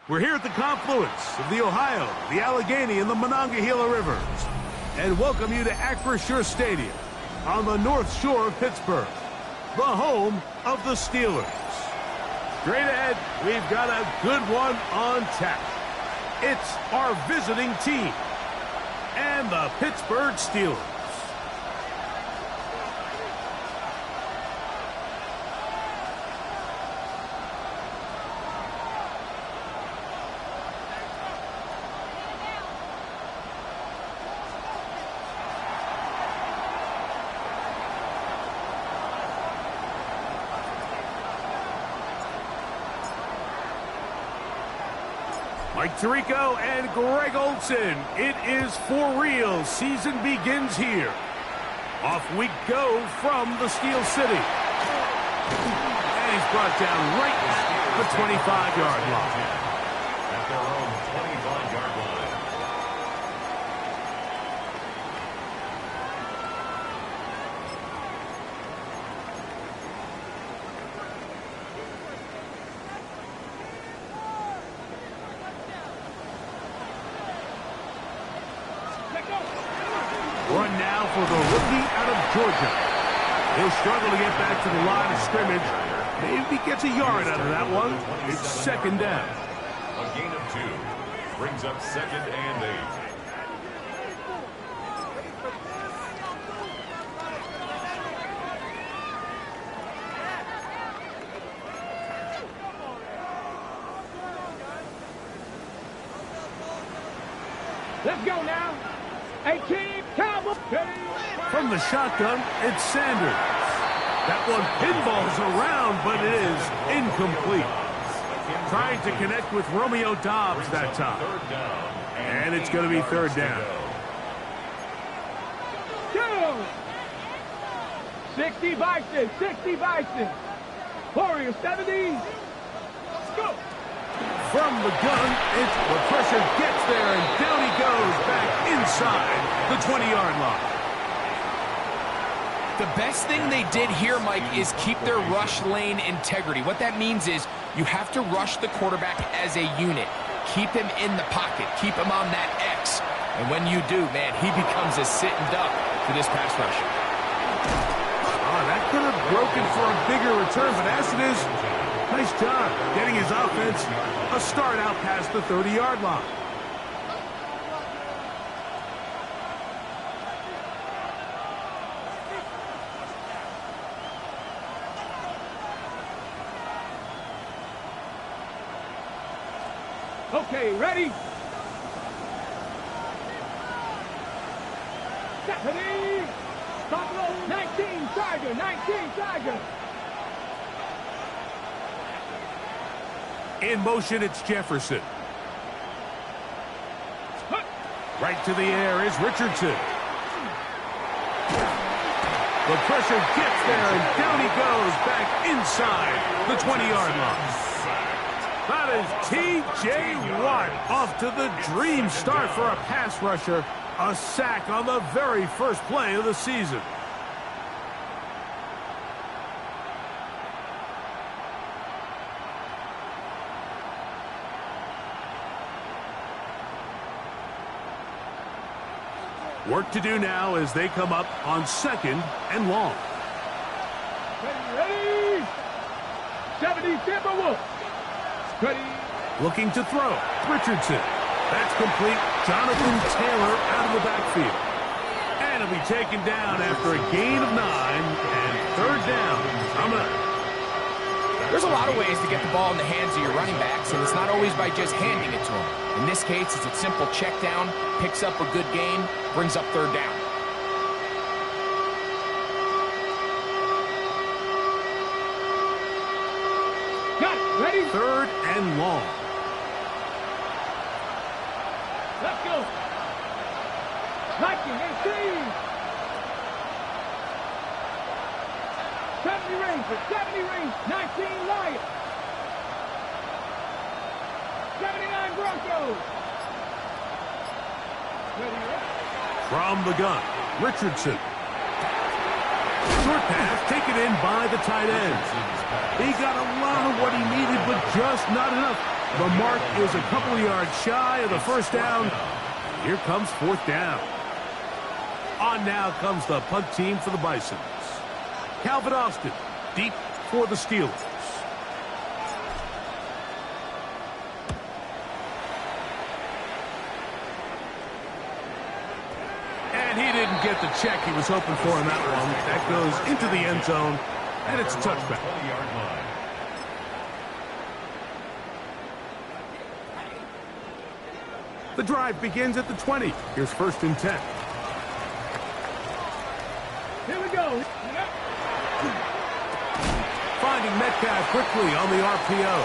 We're here at the confluence of the Ohio, the Allegheny, and the Monongahela Rivers, and welcome you to Acrisure Stadium on the North Shore of Pittsburgh, the home of the Steelers. Straight ahead, we've got a good one on tap. It's our visiting team and the Pittsburgh Steelers. Mike Tirico and Greg Olson. It is for real. Season begins here. Off we go from the Steel City. And he's brought down right at the 25-yard line. At their own 25-yard line. Run now for the rookie out of Georgia. He'll struggle to get back to the line of scrimmage. Maybe gets a yard out of that one. It's second down. A gain of 2 brings up 2nd and 8. Let's go now. 18, Cowboys. From the shotgun, it's Sanders. That one pinballs around, but it is incomplete. Trying to connect with Romeo Doubs that time. And it's going to be third down. 60 Bison, 60 Bison. Warrior 70. Let's go. From the gun, it's the pressure gets there, and down he goes back inside the 20-yard line. The best thing they did here, Mike, is keep their rush lane integrity. What that means is you have to rush the quarterback as a unit. Keep him in the pocket. Keep him on that X. And when you do, man, he becomes a sitting duck for this pass rush. Oh, that could have broken for a bigger return, but as it is, nice job getting his offense a start out past the 30-yard line. Okay, ready? Ready? Top rope, 19, Tiger, 19, Tiger. In motion, it's Jefferson. Right to the air is Richardson. The pressure gets there, and down he goes back inside the 20-yard line. That is T.J. Watt off to the dream start for a pass rusher. A sack on the very first play of the season. Work to do now as they come up on 2nd and long. Ready? 70 Timberwolves. Ready? Looking to throw. Richardson. That's complete. Jonathan Taylor out of the backfield. And he'll be taken down after a gain of 9 and third down. Coming up. There's a lot of ways to get the ball in the hands of your running backs, and it's not always by just handing it to them. In this case, it's a simple check down, picks up a good gain, brings up third down. Got it. Ready? Third and long. Let's go. 19, 18. 70 Rangers, 70 Rangers, 19 Lions. 79 Broncos. From the gun, Richardson. Short pass taken in by the tight end. He got a lot of what he needed, but just not enough. The mark is a couple of yards shy of the first down. Here comes fourth down. On now comes the punt team for the Bisons. Calvin Austin, deep for the Steelers. And he didn't get the check he was hoping for in that one. That goes into the end zone, and it's a touchback. The drive begins at the 20. Here's first and 10. Here we go. Finding Metcalf quickly on the RPO.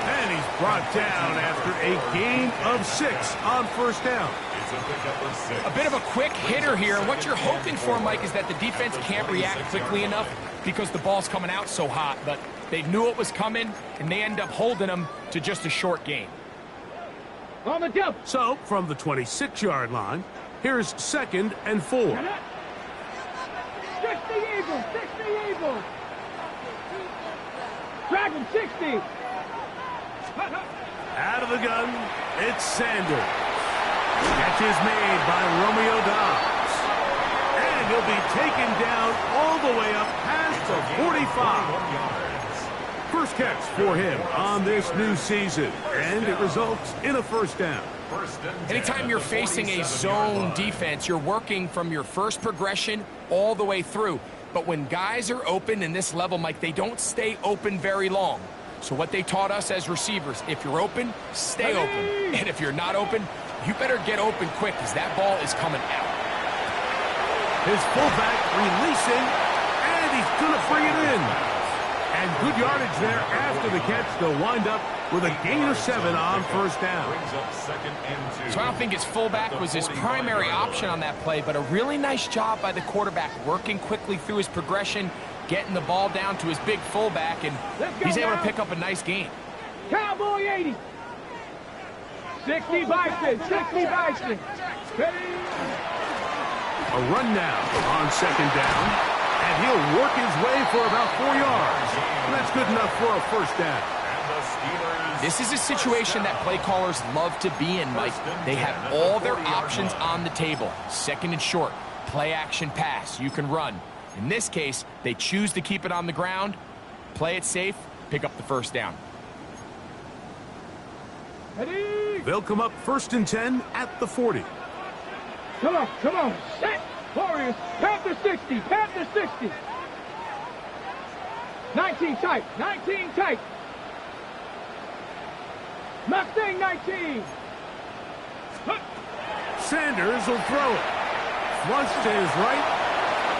And he's brought down after a gain of 6 on first down. A bit of a quick hitter here. What you're hoping for, Mike, is that the defense can't react quickly enough because the ball's coming out so hot. But they knew it was coming, and they end up holding them to just a short gain. On the jump. So, from the 26-yard line, here's second and 4. 60 Eagles, 60 Eagles. Dragon 60. Out of the gun, it's Sanders. Catch is made by Romeo Dobbs. And he'll be taken down all the way up past the 45. First catch for him on this new season, and it results in a first down. Anytime you're facing a zone defense, you're working from your first progression all the way through. But when guys are open in this level, Mike, they don't stay open very long. So what they taught us as receivers, if you're open, stay open. And if you're not open, you better get open quick because that ball is coming out. His fullback releasing, and he's going to bring it in. And good yardage there after the catch. They'll wind up with a gain of 7 on first down. So I don't think his fullback was his primary option on that play, but a really nice job by the quarterback working quickly through his progression, getting the ball down to his big fullback, and he's able to pick up a nice gain. Cowboy 80. 60 Bison, 60 Bison. A run now on second down. And he'll work his way for about 4 yards. And that's good enough for a first down. This is a situation that play callers love to be in, Mike. They have all their options on the table. Second and short, play action pass. You can run. In this case, they choose to keep it on the ground, play it safe, pick up the first down. They'll come up first and 10 at the 40. Come on, set. Warriors, Panther 60, Panther 60. 19 tight, 19 tight. Mustang 19. Sanders will throw it. Flush to his right,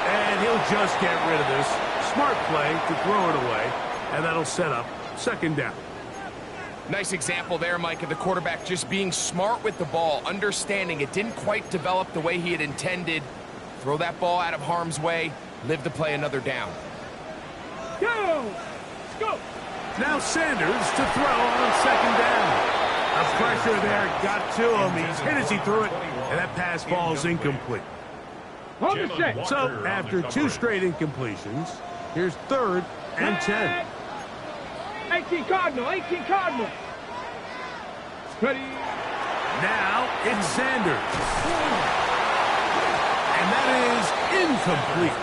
and he'll just get rid of this. Smart play to throw it away, and that'll set up second down. Nice example there, Mike, of the quarterback just being smart with the ball, understanding it didn't quite develop the way he had intended. Throw that ball out of harm's way, live to play another down. Go! Now Sanders to throw on second down. The pressure there got to him. He's hit as he threw it, and that pass falls incomplete. Hold the set. So, after 2 straight incompletions, here's third and 10. 18 Cardinal, 18 Cardinal. Ready. Now it's Sanders. And that is incomplete.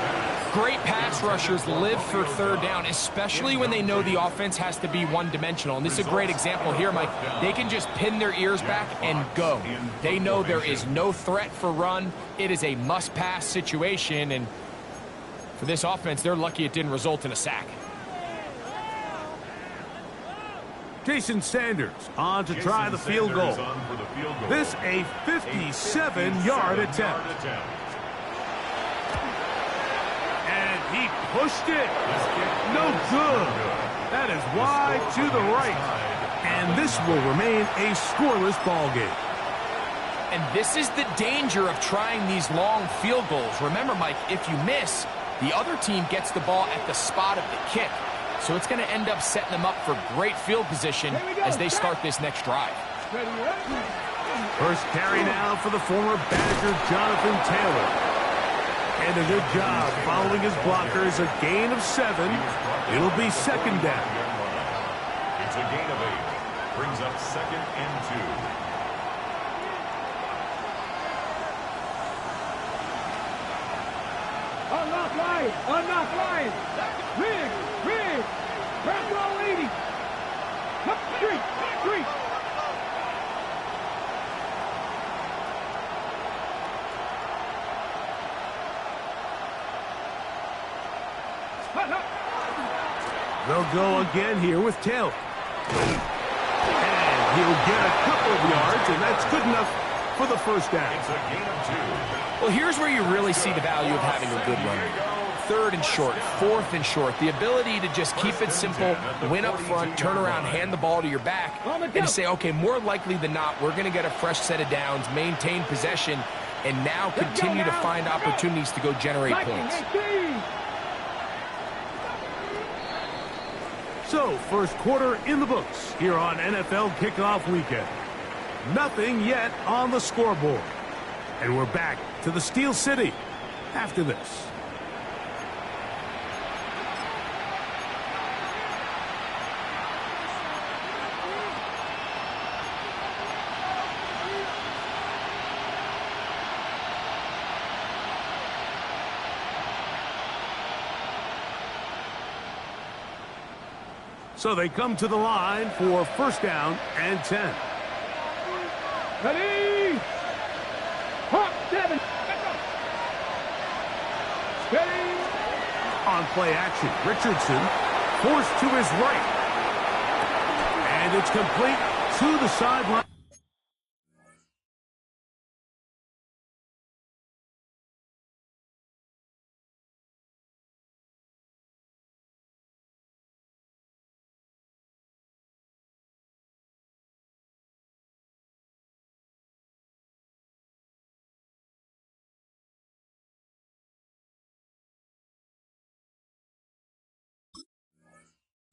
Great pass rushers live for third down, especially when they know the offense has to be one-dimensional. And this is a great example here, Mike. They can just pin their ears back and go. They know there is no threat for run. It is a must-pass situation, and for this offense, they're lucky it didn't result in a sack. Jason Sanders on to try the field goal. This a 57-yard attempt. And he pushed it. No good. That is wide to the right. And this will remain a scoreless ball game. And this is the danger of trying these long field goals. Remember, Mike, if you miss, the other team gets the ball at the spot of the kick. So it's going to end up setting them up for great field position as they start this next drive. First carry now for the former Badger, Jonathan Taylor. And a good job following his blockers, a gain of 7. It'll be second down. It's a gain of 8. Brings up 2nd and 2. Unlock line! Unlock line! Rig! Rig! Press all 80! Street! Street! They'll go again here with Taylor. And he'll get a couple of yards, and that's good enough for the first down. It's a gain of 2. Well, here's where you really see the value of having a good runner. 3rd and short, 4th and short. The ability to just keep it simple, win up front, turn around, hand the ball to your back, and to say, okay, more likely than not, we're going to get a fresh set of downs, maintain possession, and now continue to find opportunities to go generate points. So, first quarter in the books here on NFL Kickoff Weekend. Nothing yet on the scoreboard. And we're back to the Steel City after this. So they come to the line for first down and 10. Ready! Hawk 7! Steady! On play action, Richardson forced to his right. And it's complete to the sideline.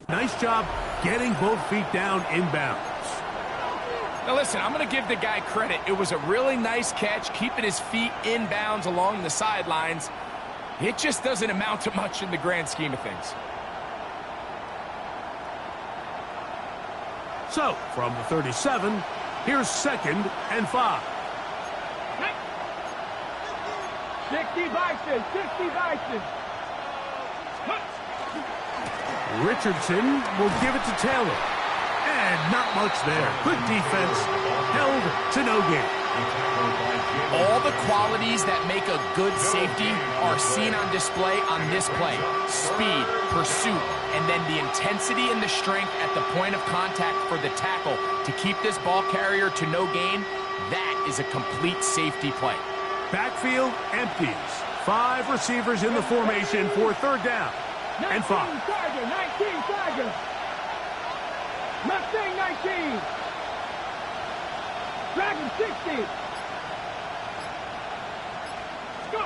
Nice job getting both feet down inbounds. Now listen, I'm going to give the guy credit. It was a really nice catch, keeping his feet inbounds along the sidelines. It just doesn't amount to much in the grand scheme of things. So, from the 37, here's 2nd and 5. 60 Bison! 60 Bison! Richardson will give it to Taylor. And not much there. Good defense. Held to no gain. All the qualities that make a good safety are seen on display on this play. Speed, pursuit, and then the intensity and the strength at the point of contact for the tackle to keep this ball carrier to no gain. That is a complete safety play. Backfield empties. 5 receivers in the formation for third down. And 5. 19 Tiger! Mustang 19! Dragon 60! Go!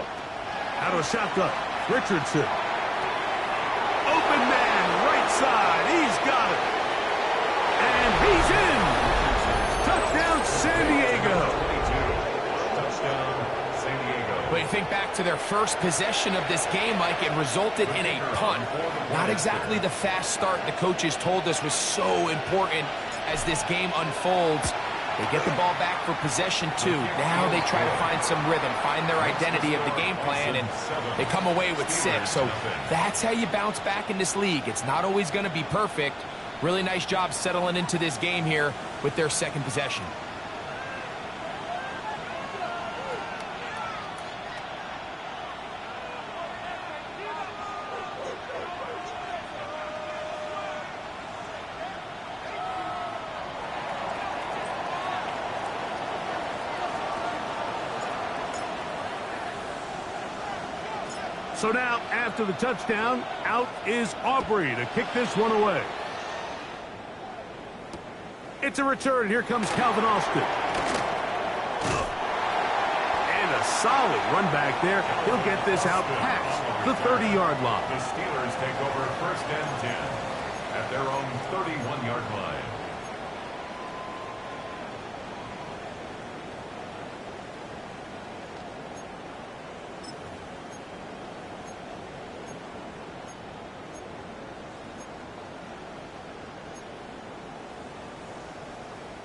Out of shotgun. Richardson. Open man, right side. He's got it. And he's in. Touchdown, San Diego. But you think back to their first possession of this game, Mike, it resulted in a punt. Not exactly the fast start the coaches told us was so important as this game unfolds. They get the ball back for possession 2. Now they try to find some rhythm, find their identity of the game plan, and they come away with 6. So that's how you bounce back in this league. It's not always going to be perfect. Really nice job settling into this game here with their second possession. So now, after the touchdown, out is Aubrey to kick this one away. It's a return. Here comes Calvin Austin. solid run back there. He'll get this out past the 30-yard line. The Steelers take over 1st and 10 at their own 31-yard line.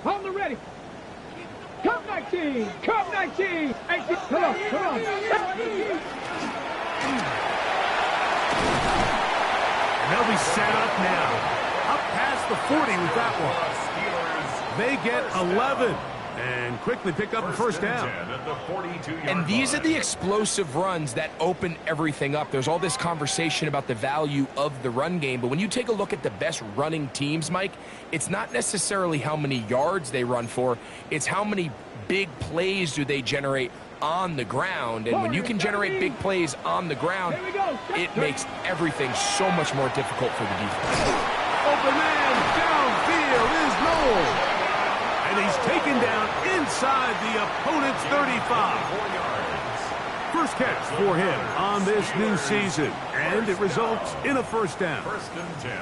On the ready. Come 19. Come 19. 18. Come on. Come on. And they'll be set up now. Up past the 40 with that one. They get 11 and quickly pick up a first down. And these are the explosive runs that open everything up. There's all this conversation about the value of the run game, but when you take a look at the best running teams, Mike, it's not necessarily how many yards they run for, it's how many big plays do they generate on the ground. And when you can generate big plays on the ground, it makes everything so much more difficult for the defense. Open man downfield is Noel. And he's taken down inside the opponent's 35. First catch for him on this new season, and it results in a first down.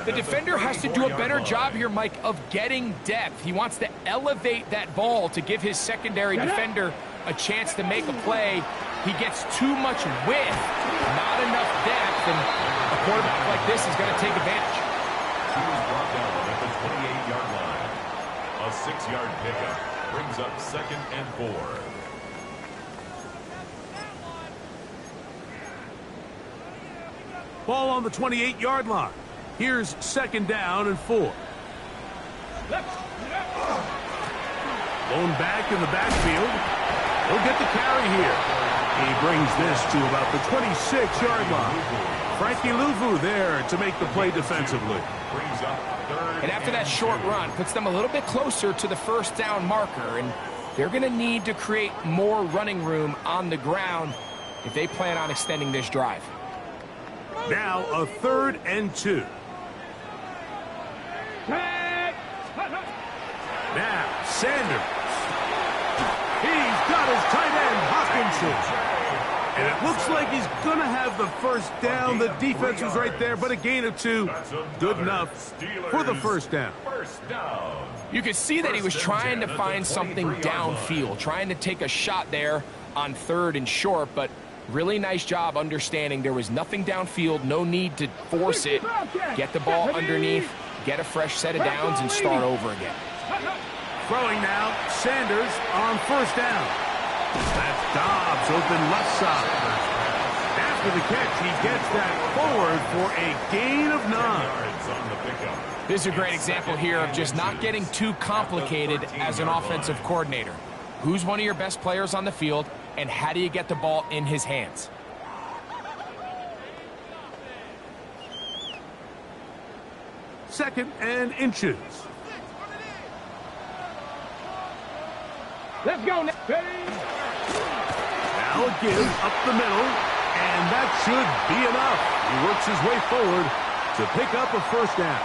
The defender has to do a better job here, Mike, of getting depth. He wants to elevate that ball to give his secondary defender a chance to make a play. He gets too much width, not enough depth, and a quarterback like this is going to take advantage. He was brought down at the 28-yard line. A 6-yard pickup brings up 2nd and 4. Ball on the 28-yard line. Here's 2nd down and 4. Blown back in the backfield. He'll get the carry here. He brings this to about the 26-yard line. Frankie Luvu there to make the play defensively. Brings up 3rd. And after that short run, puts them a little bit closer to the first down marker, and they're going to need to create more running room on the ground if they plan on extending this drive. Now a 3rd and 2. Now Sanders. He's got his tight end Hawkinson. And it looks like he's going to have the first down. The defense was right there, but a gain of 2. Good enough for the first down. You could see that he was trying to find something downfield, trying to take a shot there on 3rd and short, but really nice job understanding there was nothing downfield, no need to force it. Get the ball underneath, get a fresh set of downs, and start over again. Throwing now, Sanders on first down. That's Dobbs open left side. After the catch, he gets that forward for a gain of 9. This is a great example here of just not getting too complicated as an offensive coordinator. Who's one of your best players on the field, and how do you get the ball in his hands? Second and inches. Let's go now. Now a give up the middle, and that should be enough. He works his way forward to pick up a first down.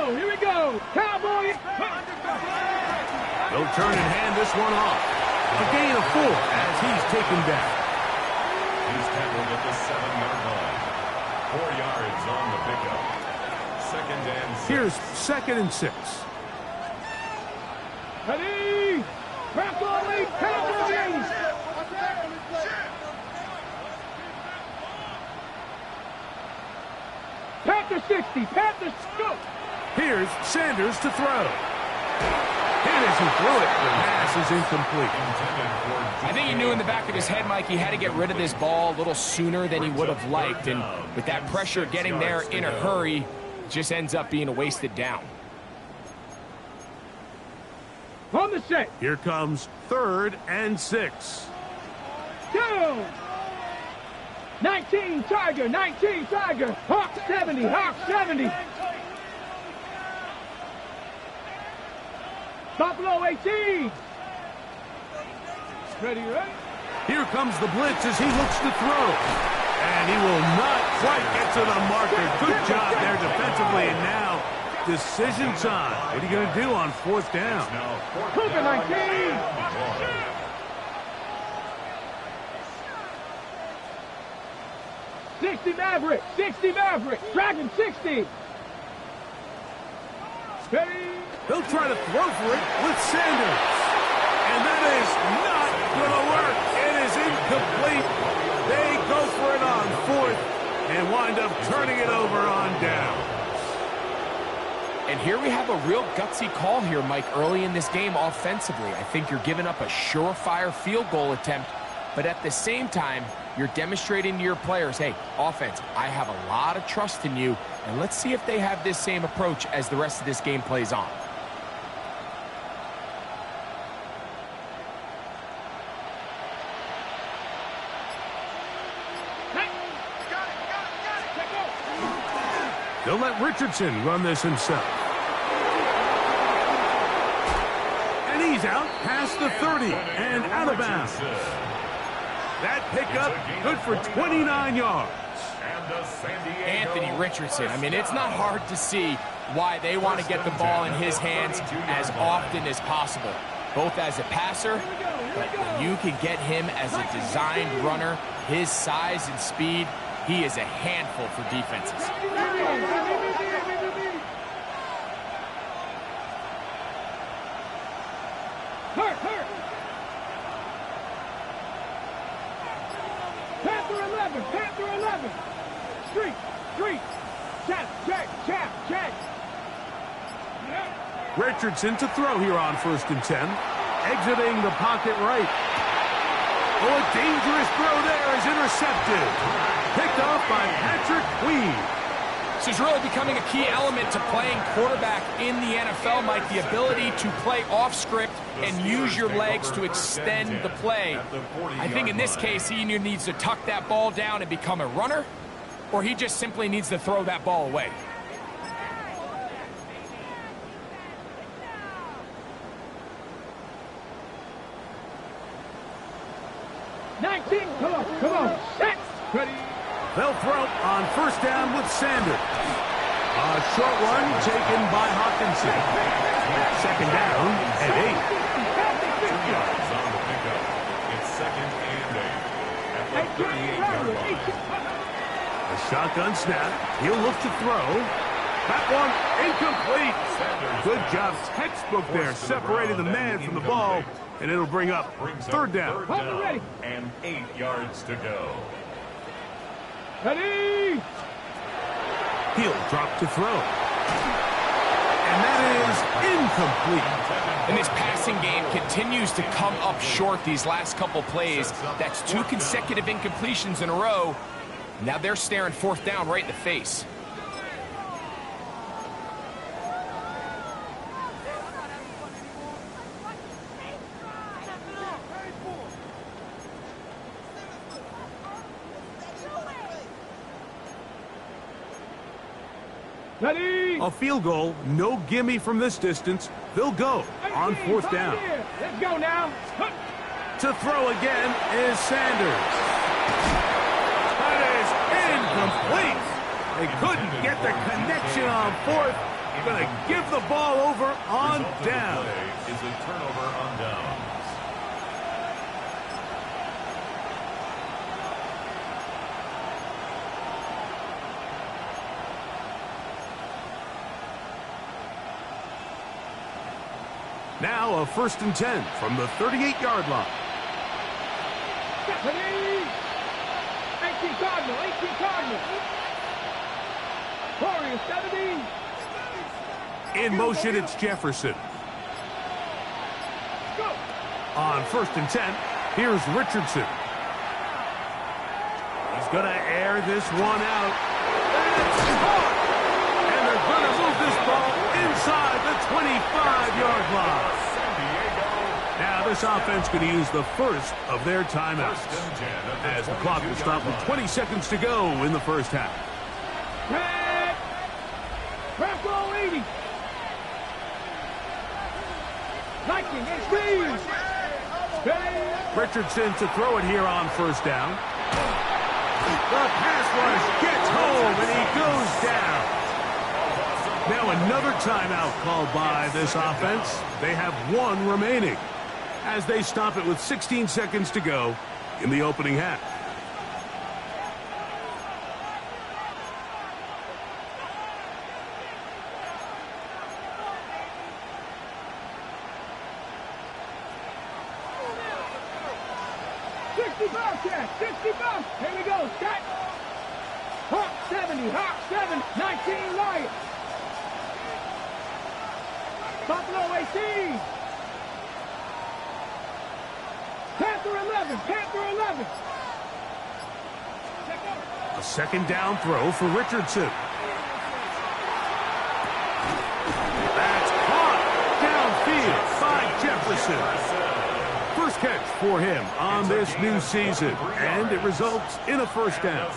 Here we go. Cowboy. They'll turn and hand this one off. A gain of 4 as he's taken down. He's tackled at the 7-yard line. 4 yards on the pickup. 2nd and 6. Here's 2nd and 6. Ready. Crack on me, Cowboys. Panther 60. Panther go. Here's Sanders to throw. It isn't through it. The pass is incomplete. I think he knew in the back of his head, Mike, he had to get rid of this ball a little sooner than he would have liked. And with that pressure getting there in a hurry, just ends up being a wasted down. On the set. Here comes 3rd and 6. Go. 19 Tiger. 19 Tiger. Hawk 70. Hawk 70. Buffalo 18. Ready, right? Here comes the blitz as he looks to throw. And he will not quite get to the marker. Good job there defensively. And now, decision time. What are you going to do on fourth down? Cougar 19. 60 Maverick. 60 Maverick. Dragon 60. Steady. He'll try to throw for it with Sanders. And that is not going to work. It is incomplete. They go for it on fourth and wind up turning it over on down. And here we have a real gutsy call here, Mike, early in this game offensively. I think you're giving up a surefire field goal attempt, but at the same time, you're demonstrating to your players, hey, offense, I have a lot of trust in you, and let's see if they have this same approach as the rest of this game plays on. They'll let Richardson run this himself. And he's out past the 30 and out of bounds. That pickup good for 29 yards. Anthony Richardson, I mean, it's not hard to see why they want to get the ball in his hands as often as possible, both as a passer, but when you can get him as a designed runner, his size and speed, he is a handful for defenses. Hurt. Panther 11. Street. Check. Richardson to throw here on 1st and 10. Exiting the pocket right. Oh, a dangerous throw there is intercepted. Picked off by Patrick Queen. This is really becoming a key element to playing quarterback in the NFL, Mike, the ability to play off script and use your legs to extend the play. I think in this case, he either needs to tuck that ball down and become a runner, or he just simply needs to throw that ball away. Come on. Set. Ready. They'll throw on 1st down with Sanders. A short one taken by Hawkinson. 2nd down and 8. 2 yards on the pickup. It's 2nd and 8 at the 38-yard line. A shotgun snap. He'll look to throw. That one incomplete. Good job, textbook there, separating the man from the ball, and it'll bring up 3rd down. And 8 yards to go. Ready. He'll drop to throw. And that is incomplete. And this passing game continues to come up short these last couple plays. That's 2 consecutive incompletions in a row. Now they're staring 4th down right in the face. Ready. A field goal, no gimme from this distance. They'll go on 4th down. Let's go now. To throw again is Sanders. That is incomplete. They couldn't get the connection on 4th. Going to give the ball over on down. Is a turnover on down. Now a 1st and 10 from the 38-yard line. 18 Cardinal. Warriors 70. In motion, it's Jefferson. Go. On 1st and 10, here's Richardson. He's going to air this one out. And they're going to move this ball inside the 25-yard line. Now this offense going to use the first of their timeouts as the clock will stop with 20 seconds to go in the 1st half. Red. Press all 80. Viking, it's Reeves. Richardson to throw it here on first down. The pass rush gets home, and he goes down. Now another timeout called by this offense. They have one remaining as they stop it with 16 seconds to go in the opening half. Here we go, set. Hawk 70, Hawk 7, 19 Lions. Buffalo 18. Panther 11, Panther 11. A second down throw for Richardson. That's caught downfield by Jefferson. First catch for him on this new season, and it results in a first down.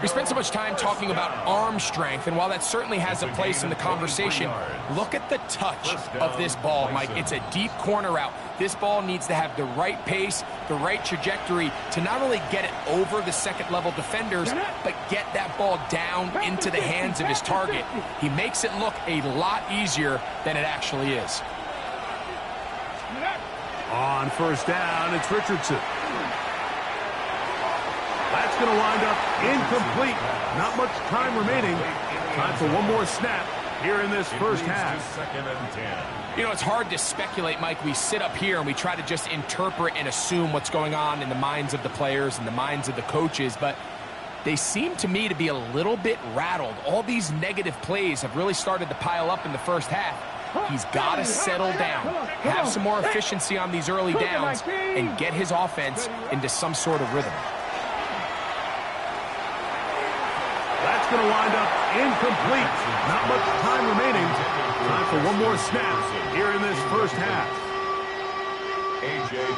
We spent so much time talking about arm strength, and while that certainly has a place in the conversation, look at the touch of this ball, Mike. It's a deep corner route. This ball needs to have the right pace, the right trajectory to not only get it over the second-level defenders, but get that ball down into the hands of his target. He makes it look a lot easier than it actually is. On first down, it's Richardson. That's going to wind up incomplete. Not much time remaining. Time for one more snap here in this first half. You know, it's hard to speculate, Mike. We sit up here and we try to just interpret and assume what's going on in the minds of the players and the minds of the coaches, but they seem to me to be a little bit rattled. All these negative plays have really started to pile up in the first half. He's got to settle down, have some more efficiency on these early downs, and get his offense into some sort of rhythm. That's going to wind up incomplete. Not much time remaining. Time for one more snap here in this first half.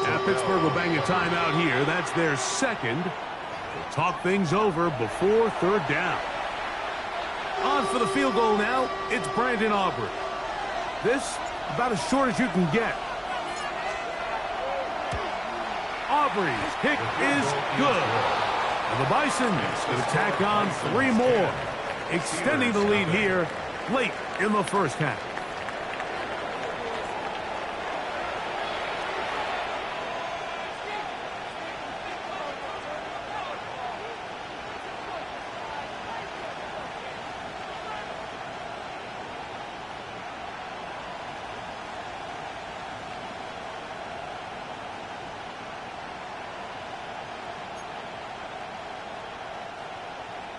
Now Pittsburgh will bang a timeout here. That's their second. They'll talk things over before third down. On for the field goal now, it's Brandon Aubrey. This, about as short as you can get. Aubrey's kick is good. And the Bisons going to tack on 3 more, extending the lead here late in the first half.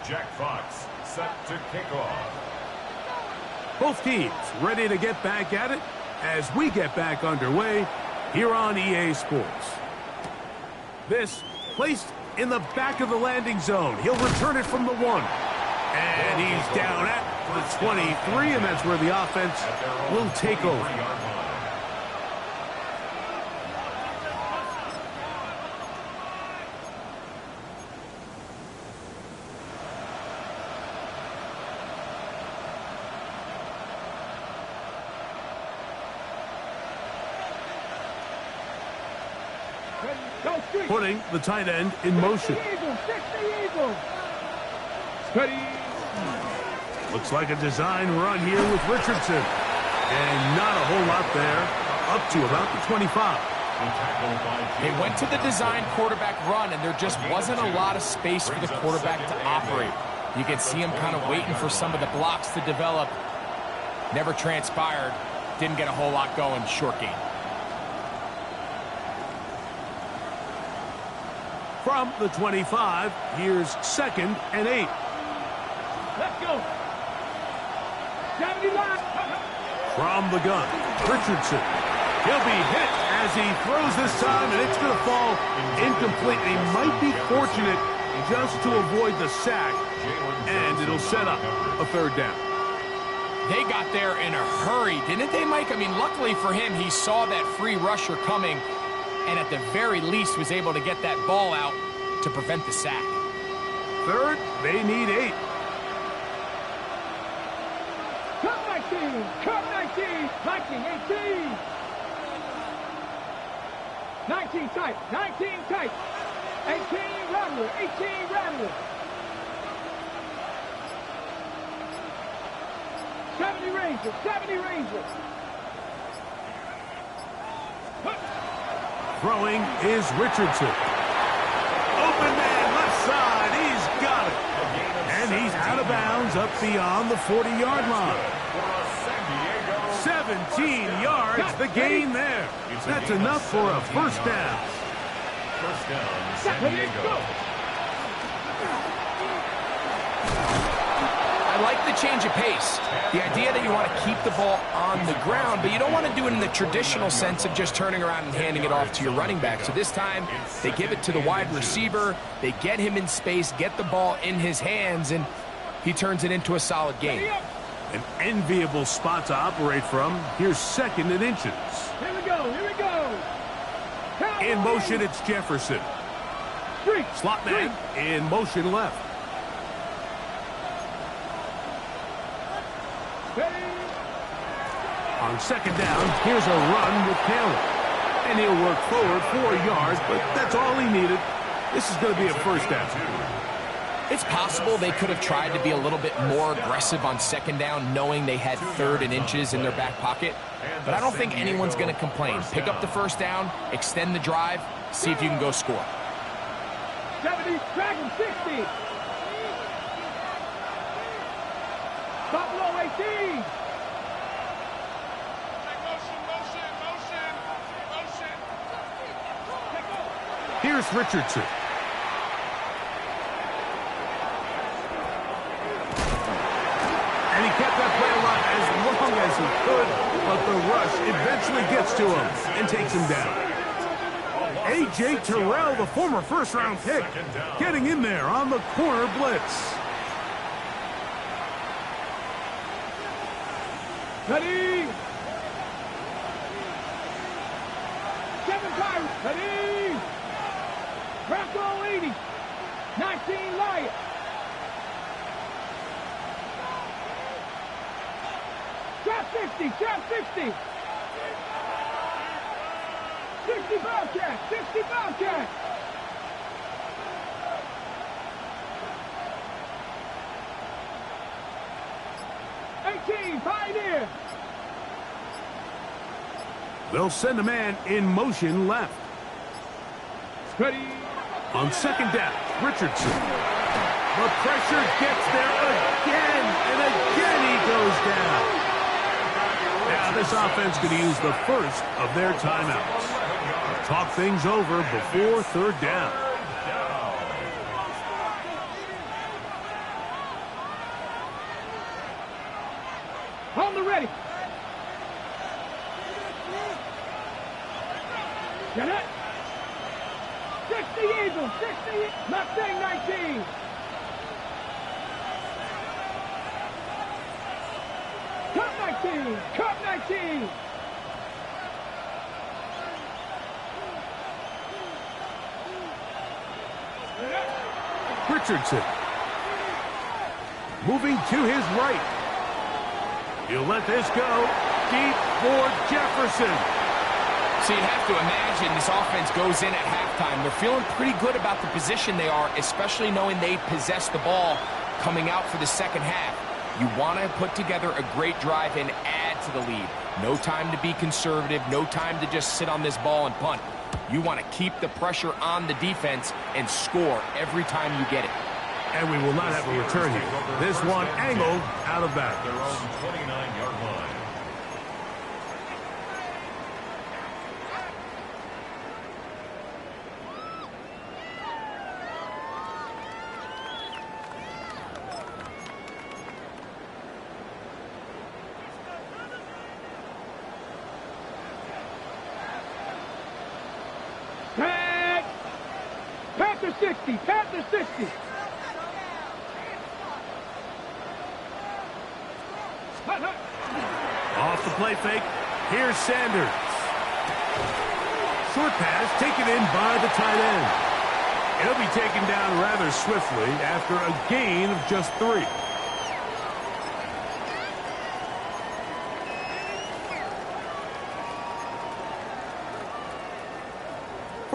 Jack Fox set to kick off. Both teams ready to get back at it as we get back underway here on EA Sports. This placed in the back of the landing zone. He'll return it from the 1. And he's down at the 23, and that's where the offense will take over. Putting the tight end in motion. Looks like a design run here with Richardson. And not a whole lot there. Up to about the 25. They went to the design quarterback run, and there just wasn't a lot of space for the quarterback to operate. You can see him kind of waiting for some of the blocks to develop. Never transpired. Didn't get a whole lot going. Short game. From the 25, here's 2nd and 8. Let's go. 79. From the gun, Richardson. He'll be hit as he throws this time, and it's going to fall incomplete. He might be fortunate just to avoid the sack, and it'll set up a third down. They got there in a hurry, didn't they, Mike? I mean, luckily for him, he saw that free rusher coming, and at the very least was able to get that ball out to prevent the sack. Third, they need 8. Come 19, come 19, Viking 18. 19 tight. 19 tight. 18 rattler. 18 rattler. 70 ranger. 70 ranger. Throwing is Richardson. Open man, left side. He's got it. And he's out of bounds up beyond the 40-yard line. 17 yards, the gain there. That's enough for a first down. First down, San Diego. I like the change of pace. The idea that you want to keep the ball on the ground, but you don't want to do it in the traditional sense of just turning around and handing it off to your running back. So this time, they give it to the wide receiver. They get him in space, get the ball in his hands, and he turns it into a solid gain. An enviable spot to operate from. Here's 2nd and inches. Here we go. Here we go. In motion, it's Jefferson. Slot man in motion left. On 2nd down, here's a run with Taylor. And he'll work forward 4 yards, but that's all he needed. This is going to be a first down. It's possible they could have tried to be a little bit more aggressive on 2nd down, knowing they had 3rd and inches in their back pocket. But I don't think anyone's going to complain. Pick up the first down, extend the drive, see if you can go score. 70, Dragon 60. Buffalo 18. Here's Richardson. And he kept that play alive as long as he could, but the rush eventually gets to him and takes him down. A.J. Terrell, the former first-round pick, getting in there on the corner blitz. Ready. 7 Pirates. Ready. Bronco 80. 19 Lion. Trap 60. Trap 60. 60 Bobcat. 60 Bobcat. Pioneer. They'll send a man in motion left. Ready. On 2nd down, Richardson. The pressure gets there again, and again he goes down. Now this offense could use the first of their timeouts. Talk things over before 3rd down. On the ready. Get it. 60 Eagles. 60. Mustang 19. Cup 19. Cup 19. Richardson. Moving to his right. He'll let this go deep for Jefferson. So you have to imagine this offense goes in at halftime. They're feeling pretty good about the position they are, especially knowing they possess the ball coming out for the second half. You want to put together a great drive and add to the lead. No time to be conservative, no time to just sit on this ball and punt. You want to keep the pressure on the defense and score every time you get it. And we will not have a return here. This one angled out of bounds. Their own 29-yard line. Panther 60. Panther 60. Off the play fake. Here's Sanders. Short pass taken in by the tight end. He'll be taken down rather swiftly after a gain of just 3.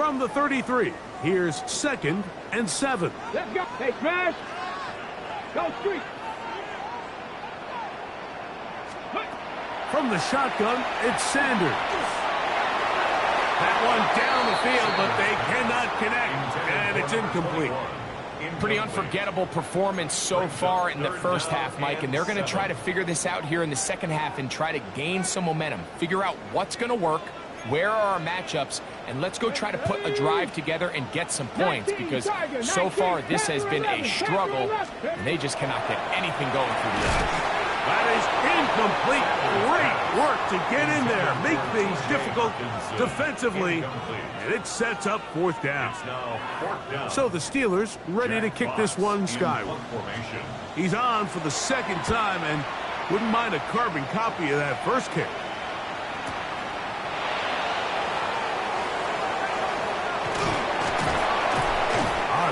From the 33, here's 2nd and 7. Let's go. Hey, smash. Go street. From the shotgun, it's Sanders. That one down the field, but they cannot connect, and it's incomplete. Pretty unforgettable performance so far in the first half, Mike, and they're going to try to figure this out here in the second half and try to gain some momentum, figure out what's going to work, where are our matchups, and let's go try to put a drive together and get some points, because so far this has been a struggle, and they just cannot get anything going through the air. That is incomplete. Great work to get in there, make things difficult defensively, and it sets up 4th down. So the Steelers ready to kick this one skyward. He's on for the 2nd time, and wouldn't mind a carbon copy of that first kick.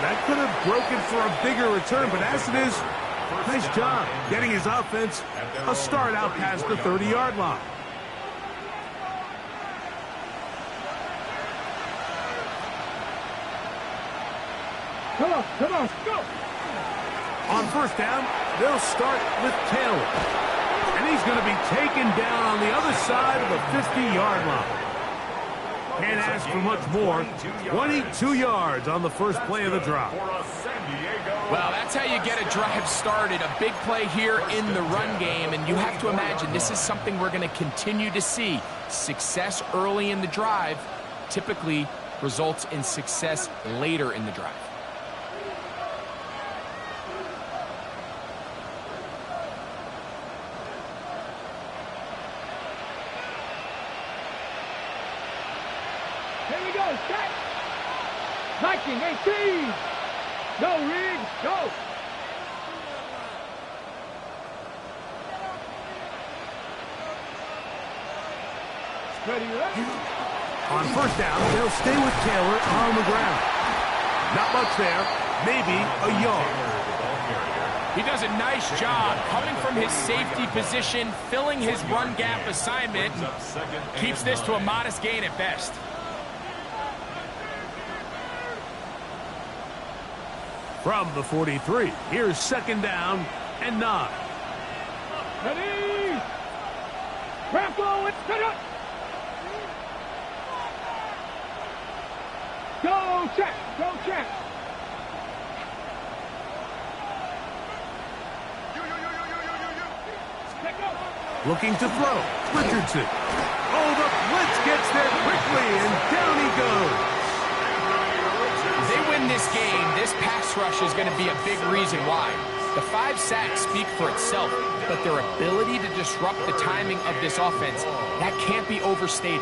That could have broken for a bigger return, but as it is, nice job getting his offense a start out past the 30-yard line. Come on, go! On 1st down, they'll start with Taylor. And he's going to be taken down on the other side of the 50-yard line. Can't ask for much more. 22 yards on the first play of the drive. Well, that's how you get a drive started. A big play here in the run game, and you have to imagine this is something we're going to continue to see. Success early in the drive typically results in success later in the drive. Here we go, set! 1918! Go, Reed, go! Ready, ready? On 1st down, they'll stay with Taylor on the ground. Not much there, maybe a yard. He does a nice job coming from his safety position, filling his run gap assignment, and keeps this to a modest gain at best. From the 43, here's 2nd down and 9. Ready! Rambo, it's set up! Go check! Go check! Looking to throw. Richardson. Oh, the blitz gets there quickly, and down he goes. If they win this game, this pass rush is going to be a big reason why. The 5 sacks speak for itself, but their ability to disrupt the timing of this offense, that can't be overstated.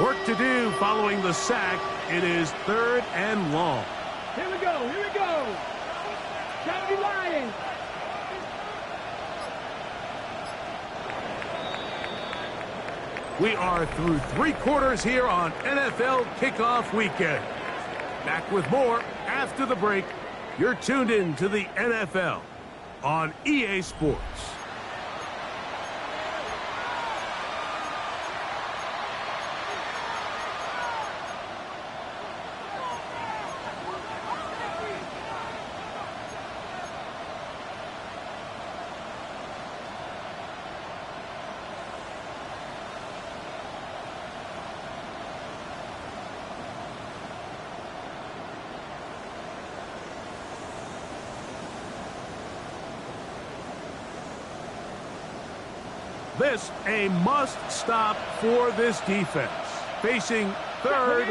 Work to do following the sack. It is 3rd and long. Here we go, here we go! Gotta be Lions! We are through 3 quarters here on NFL Kickoff Weekend. Back with more after the break. You're tuned in to the NFL on EA Sports. This a must stop for this defense. Facing 3rd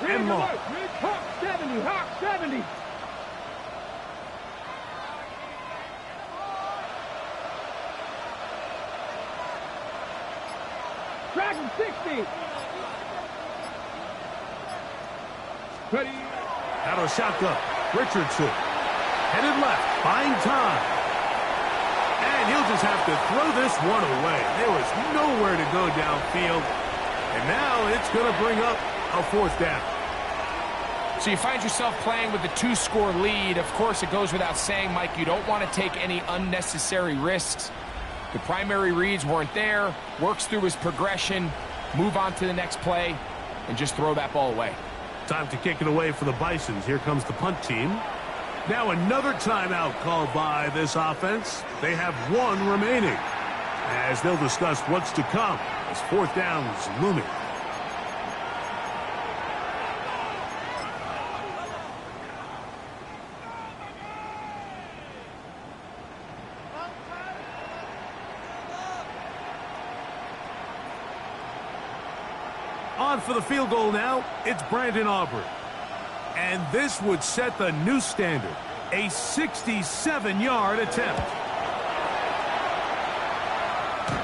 and long. Hawk 70, Hawk 70. Dragon 60. Ready. Out of the shotgun. Richardson. Headed left. Buying time. And he'll just have to throw this one away. There was nowhere to go downfield. And now it's going to bring up a 4th down. So you find yourself playing with a 2-score lead. Of course, it goes without saying, Mike, you don't want to take any unnecessary risks. The primary reads weren't there. Works through his progression, move on to the next play, and just throw that ball away. Time to kick it away for the Bisons. Here comes the punt team. Now another timeout called by this offense. They have 1 remaining, as they'll discuss what's to come as 4th down is looming. On for the field goal now, it's Brandon Aubrey. And this would set the new standard, a 67-yard attempt.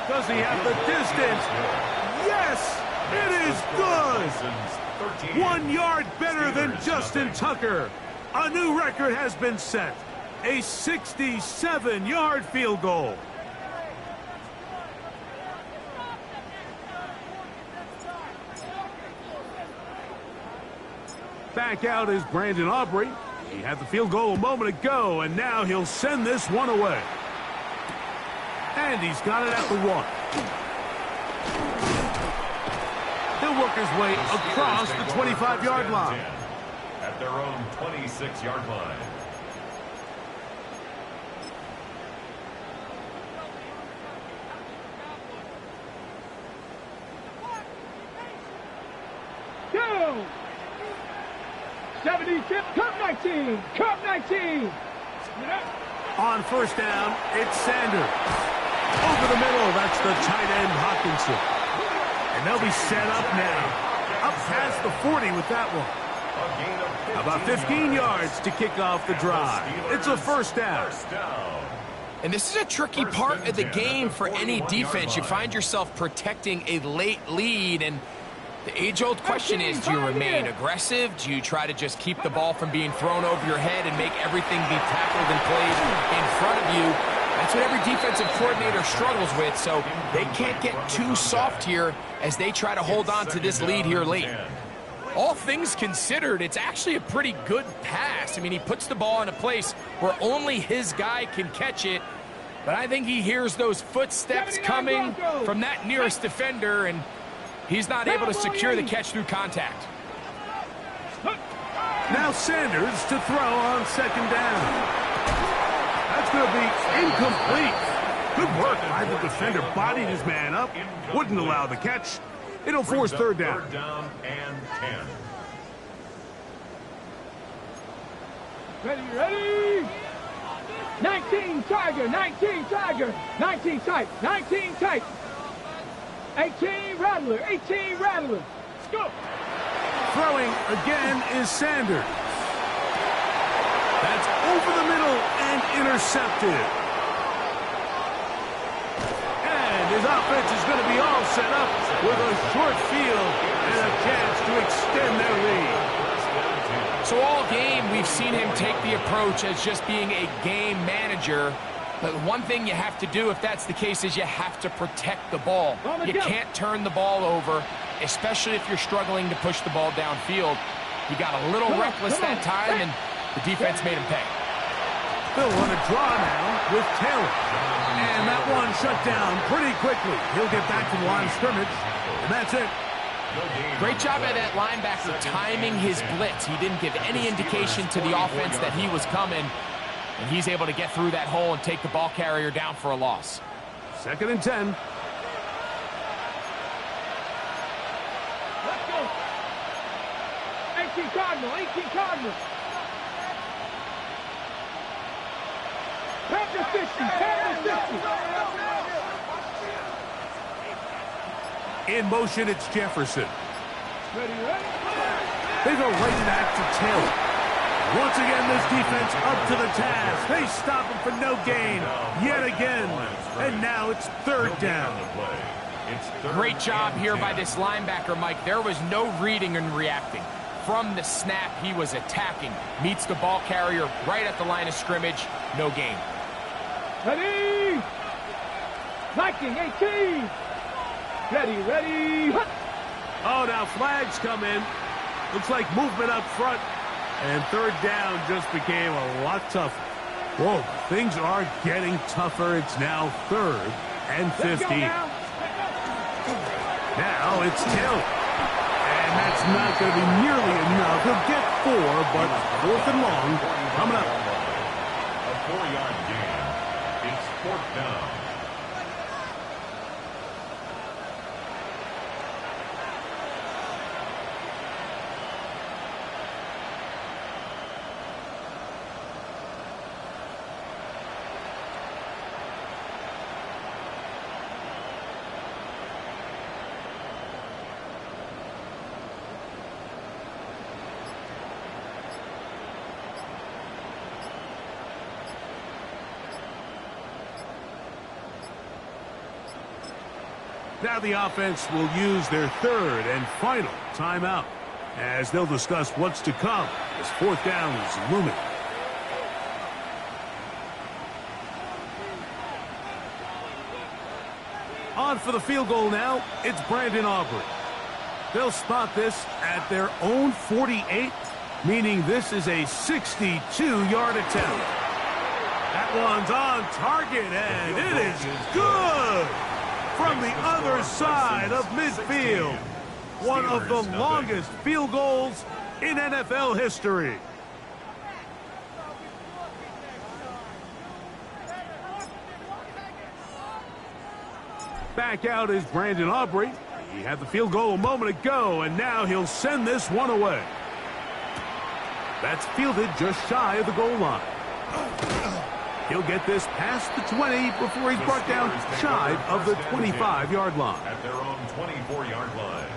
Does he have the distance? Yes, it is good. 1 yard better than Justin Tucker. A new record has been set, a 67-yard field goal. Back out is Brandon Aubrey. He had the field goal a moment ago, and now he'll send this one away. And he's got it at the 1. He'll work his way across the 25-yard line. At their own 26-yard line. Go! 76, Cup 19, Cup 19. On 1st down, it's Sanders. Over the middle, that's the tight end Hawkinson. And they'll be set up now. Up past the 40 with that one. About 15 yards to kick off the drive. It's a 1st down. And this is a tricky part of the game for any defense. You find yourself protecting a late lead, and the age-old question is, do you remain aggressive? Do you try to just keep the ball from being thrown over your head and make everything be tackled and played in front of you? That's what every defensive coordinator struggles with, so they can't get too soft here as they try to hold on to this lead here late. All things considered, it's actually a pretty good pass. I mean, he puts the ball in a place where only his guy can catch it, but I think he hears those footsteps coming from that nearest defender, and he's not able to secure the catch through contact. Now Sanders to throw on 2nd down. That's going to be incomplete. Good work by the defender. Bodied his man up. Wouldn't allow the catch. It'll force 3rd down. 3rd down and 10. Ready. 19 Tiger, 19 Tiger, 19 tight, 19 tight. 18 Rattler, 18 Rattler. Let's go. Throwing again is Sanders. That's over the middle and intercepted. And his offense is going to be all set up with a short field and a chance to extend their lead. So all game, we've seen him take the approach as just being a game manager. But one thing you have to do, if that's the case, is you have to protect the ball. You can't turn the ball over, especially if you're struggling to push the ball downfield. He got a little reckless that time, and the defense made him pay. They'll run a draw now with Taylor. And that one shut down pretty quickly. He'll get back to the line of scrimmage, and that's it. Great job by that linebacker timing his blitz. He didn't give any indication to the offense that he was coming, and he's able to get through that hole and take the ball carrier down for a loss. 2nd and 10. Let's go. 18 Cardinal, 18 Cardinal. Panther 60, Panther 60. In motion, it's Jefferson. Ready. They go right back to Taylor. Once again, this defense up to the task. They stop him for no gain yet again. And now it's 3rd down. Great job here by this linebacker, Mike. There was no reading and reacting. From the snap, he was attacking. Meets the ball carrier right at the line of scrimmage. No gain. Ready. Viking 18. Ready. Oh, now flags come in. Looks like movement up front. And third down just became a lot tougher. Whoa, things are getting tougher. It's now 3rd and 15. Now it's Taylor. And that's not going to be nearly enough. He'll get 4, but 4th and long coming up. A 4-yard gain. It's 4th down. Now the offense will use their 3rd and final timeout as they'll discuss what's to come as 4th down is looming. On for the field goal now, it's Brandon Aubrey. They'll spot this at their own 48, meaning this is a 62-yard attempt. That one's on target, and it is good! From the other side of midfield. One of the longest field goals in NFL history. Back out is Brandon Aubrey. He had the field goal a moment ago, and now he'll send this one away. That's fielded just shy of the goal line. He'll get this past the 20 before he's brought down shy of the 25-yard line. At their own 24-yard line.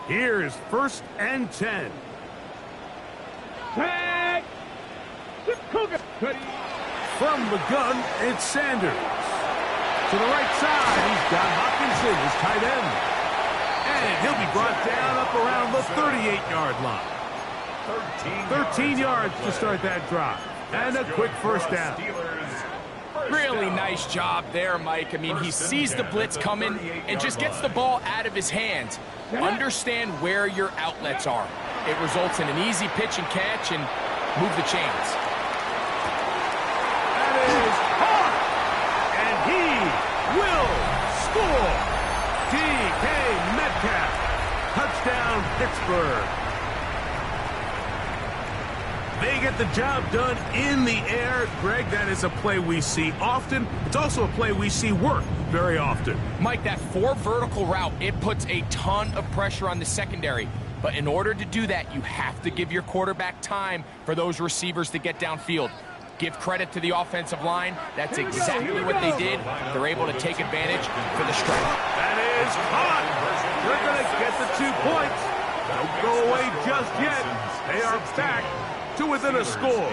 Here's 1st and 10. Tag! Cougar. From the gun, it's Sanders. To the right side, he's got Hopkinson, his tight end. And he'll be brought down up around the 38-yard line. 13 yards to start that drive. And a quick 1st down. Really nice job there, Mike. I mean, he sees the blitz coming and just gets the ball out of his hands. Understand where your outlets are. It results in an easy pitch and catch and move the chains. That is hard. And he will score. DK Metcalf. Touchdown, Pittsburgh. They get the job done in the air. Greg, that is a play we see often. It's also a play we see work very often. Mike, that 4 vertical route, it puts a ton of pressure on the secondary. But in order to do that, you have to give your quarterback time for those receivers to get downfield. Give credit to the offensive line. That's exactly what they did. They're able to take advantage for the strike. That is caught. They're going to get the 2 points. Don't go away just yet. They are back to within a score.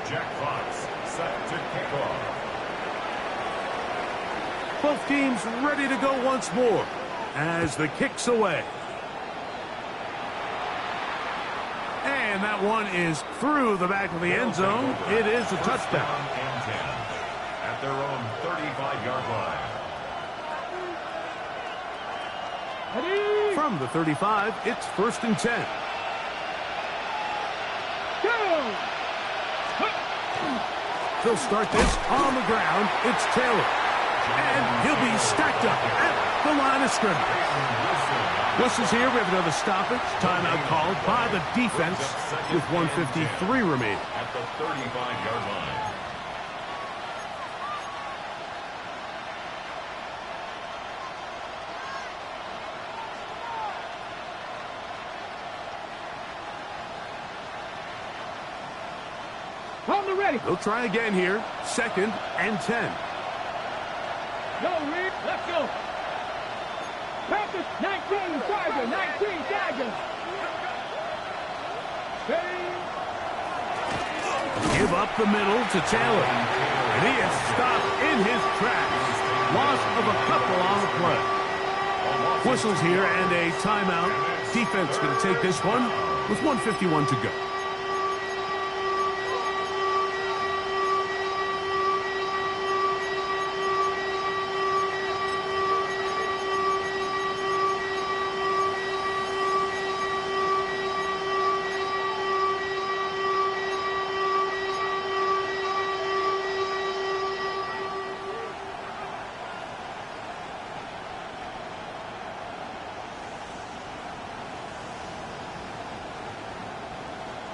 Jack Fox set to kick off. Both teams ready to go once more as the kick's away. And that one is through the back of the end zone. It is a touchdown. And 10 at their own 35-yard line. From the 35, it's 1st and 10. They'll start this on the ground. It's Taylor. And he'll be stacked up at the line of scrimmage. Whistles here. We have another stoppage. Timeout called by the defense with 1:53 remaining. At the 35-yard line. On the ready. They'll try again here. 2nd and 10. Go, Reed. Let's go. Panthers, 19, Tiger, 19, Tiger. Give up the middle to Taylor. And he is stopped in his tracks. Loss of a couple on the play. Whistles here and a timeout. Defense going to take this one with 1:51 to go.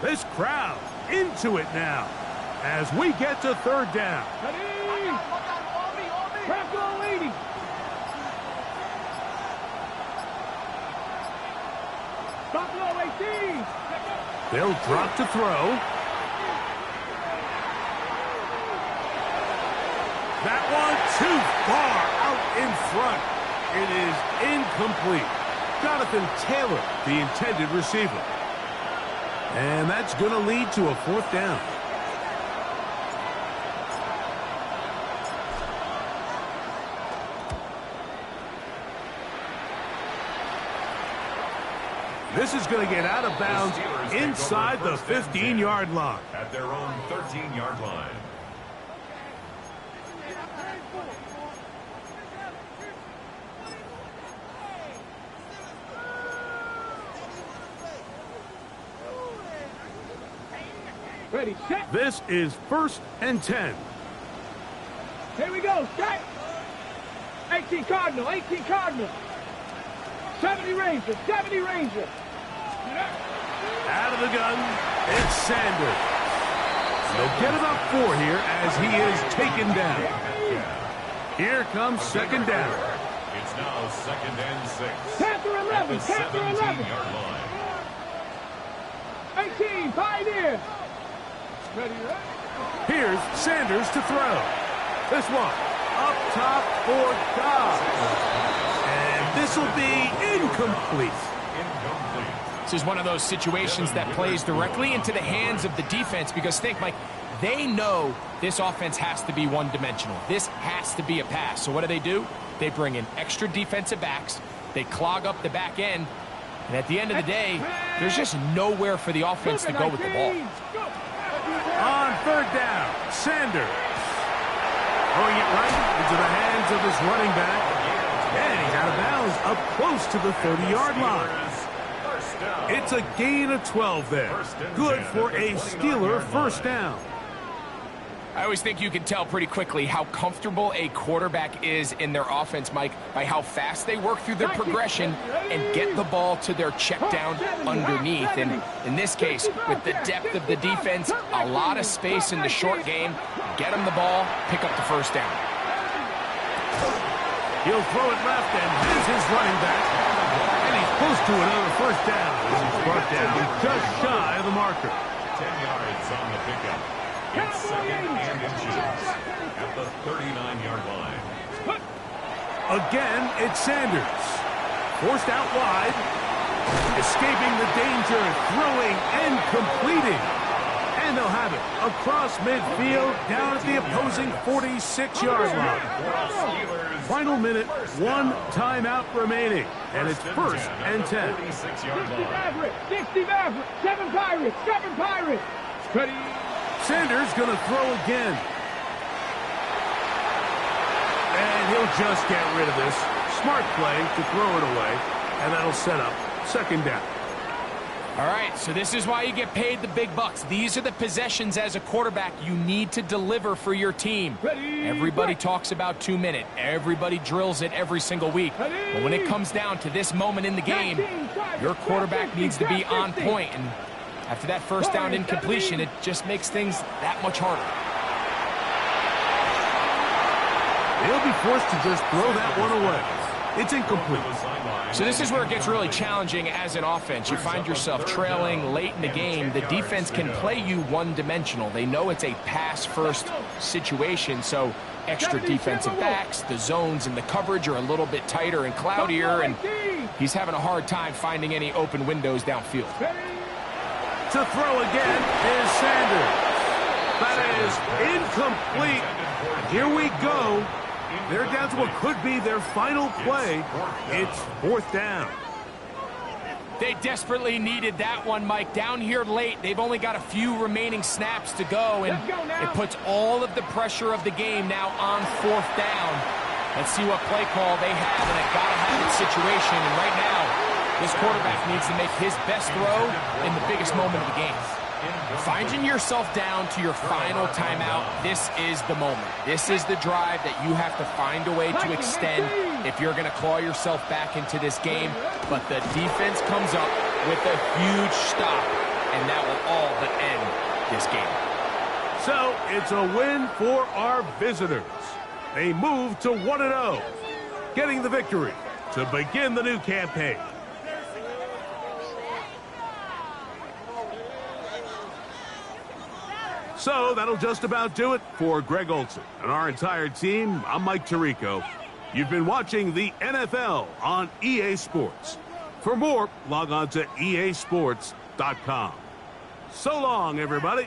This crowd into it now as we get to third down. Crack on, lady. Buffalo 18. They'll drop to throw. That one too far out in front. It is incomplete. Jonathan Taylor, the intended receiver. And that's going to lead to a fourth down. This is going to get out of bounds inside the 15-yard line. At their own 13-yard line. Ready, set. This is 1st and 10. Here we go, set. 18 Cardinal, 18 Cardinal. 70 Ranger, 70 Ranger. Out of the gun, it's Sanders. They'll get about 4 here as he is taken down. Here comes 2nd down. It's now 2nd and 6. Panther 11, Panther 11. 17-yard line. 18, Pioneer. Ready, Here's Sanders to throw. This one up top for Dobbs. And this will be incomplete. This is one of those situations that plays directly into the hands of the defense because think, Mike, they know this offense has to be one-dimensional. This has to be a pass. So what do? They bring in extra defensive backs. They clog up the back end. And at the end of the day, there's just nowhere for the offense to go with the ball. On 3rd down, Sanders. Throwing it right into the hands of his running back. And he's out of bounds up close to the 30-yard line. It's a gain of 12 there. Good for a Steeler first down. I always think you can tell pretty quickly how comfortable a quarterback is in their offense, Mike, by how fast they work through their progression and get the ball to their check down underneath. And in this case, with the depth of the defense, a lot of space in the short game, get them the ball, pick up the first down. He'll throw it left, and here's his running back. And he's close to another first down. He's brought down just shy of the marker. 10 yards on the pickup. It's 2nd and inches at the 39-yard line. Again, it's Sanders. Forced out wide. Escaping the danger, throwing and completing. And they'll have it across midfield down at the opposing 46-yard line. Final minute, 1 timeout remaining. And it's 1st and 10. 46-yard line. 60 Maverick, 7 Pirates, 7 Pirates. Ready. Sanders going to throw again. And he'll just get rid of this. Smart play to throw it away. And that'll set up 2nd down. All right, so this is why you get paid the big bucks. These are the possessions as a quarterback you need to deliver for your team. Everybody talks about 2-minute. Everybody drills it every single week. But when it comes down to this moment in the game, your quarterback needs to be on point. And after that first down incompletion, it just makes things that much harder. He'll be forced to just throw that one away. It's incomplete. So this is where it gets really challenging as an offense. You find yourself trailing late in the game. The defense can play you one-dimensional. They know it's a pass-first situation, so extra defensive backs, the zones and the coverage are a little bit tighter and cloudier, and he's having a hard time finding any open windows downfield. To throw again is Sanders. That is incomplete. Here we go. They're down to what could be their final play. It's 4th down. They desperately needed that one, Mike. Down here late, they've only got a few remaining snaps to go, and it puts all of the pressure of the game now on 4th down. Let's see what play call they have in a gotta-have-it situation. And right now, this quarterback needs to make his best throw in the biggest moment of the game. Finding yourself down to your final timeout, this is the moment. This is the drive that you have to find a way to extend if you're going to claw yourself back into this game. But the defense comes up with a huge stop, and that will all this game. So it's a win for our visitors. They move to 1-0, getting the victory to begin the new campaign. So that'll just about do it for Greg Olson and our entire team. I'm Mike Tirico. You've been watching the NFL on EA Sports. For more, log on to easports.com. So long, everybody.